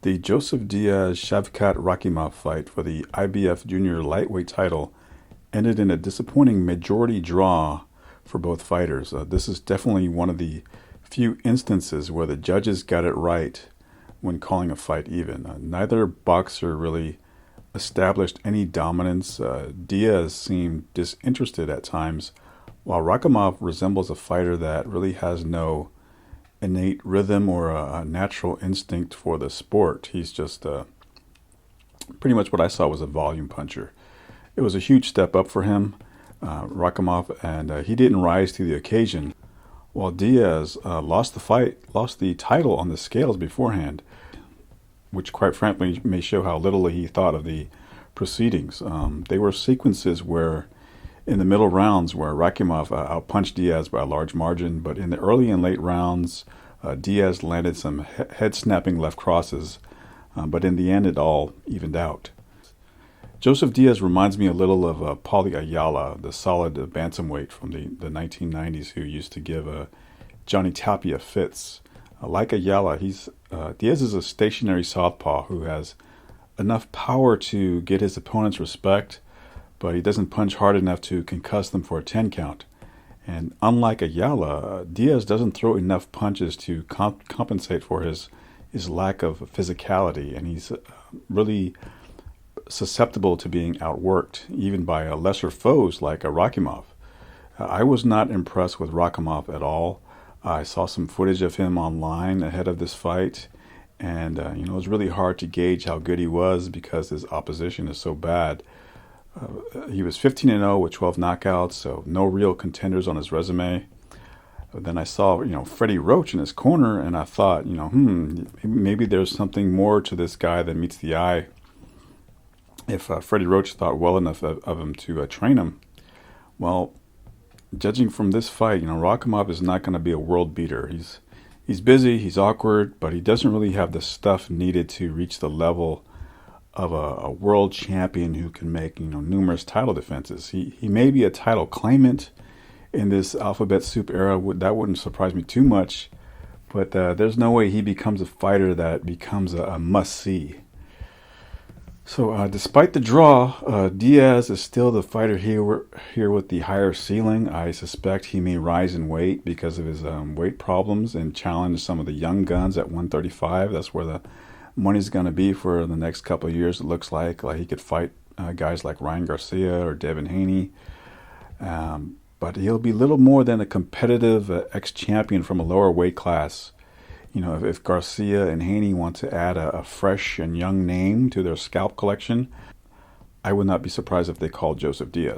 The Joseph Diaz-Shavkat Rakhimov fight for the IBF junior lightweight title ended in a disappointing majority draw for both fighters. This is definitely one of the few instances where the judges got it right when calling a fight even. Neither boxer really established any dominance. Diaz seemed disinterested at times, while Rakhimov resembles a fighter that really has no innate rhythm or a natural instinct for the sport. He's just pretty much what I saw was a volume puncher. It was a huge step up for him, Rakhimov, and he didn't rise to the occasion. While Diaz lost the title on the scales beforehand, which quite frankly may show how little he thought of the proceedings. They were sequences where in the middle rounds where Rakhimov outpunched Diaz by a large margin, but in the early and late rounds, Diaz landed some head-snapping left crosses, but in the end it all evened out. Joseph Diaz reminds me a little of Paulie Ayala, the solid bantamweight from the 1990s who used to give Johnny Tapia fits. Like Ayala, Diaz is a stationary southpaw who has enough power to get his opponent's respect, but he doesn't punch hard enough to concuss them for a 10 count. And unlike Ayala, Diaz doesn't throw enough punches to compensate for his lack of physicality, and he's really susceptible to being outworked, even by lesser foes like Rakhimov. I was not impressed with Rakhimov at all. I saw some footage of him online ahead of this fight, and it was really hard to gauge how good he was because his opposition is so bad. He was 15-0 with 12 knockouts, so no real contenders on his resume. But then I saw, Freddie Roach in his corner, and I thought, maybe there's something more to this guy than meets the eye. If Freddie Roach thought well enough of him to train him. Well, judging from this fight, Rakhimov is not going to be a world beater. He's busy, he's awkward, but he doesn't really have the stuff needed to reach the level of a world champion who can make numerous title defenses. He may be a title claimant in this alphabet soup era. That wouldn't surprise me too much, but there's no way he becomes a fighter that becomes a must-see. So despite the draw, Diaz is still the fighter here with the higher ceiling. I suspect he may rise in weight because of his weight problems and challenge some of the young guns at 135. That's where the money's going to be for the next couple of years. It looks like he could fight guys like Ryan Garcia or Devin Haney. But he'll be little more than a competitive ex-champion from a lower weight class. If Garcia and Haney want to add a fresh and young name to their scalp collection, I would not be surprised if they called Joseph Diaz.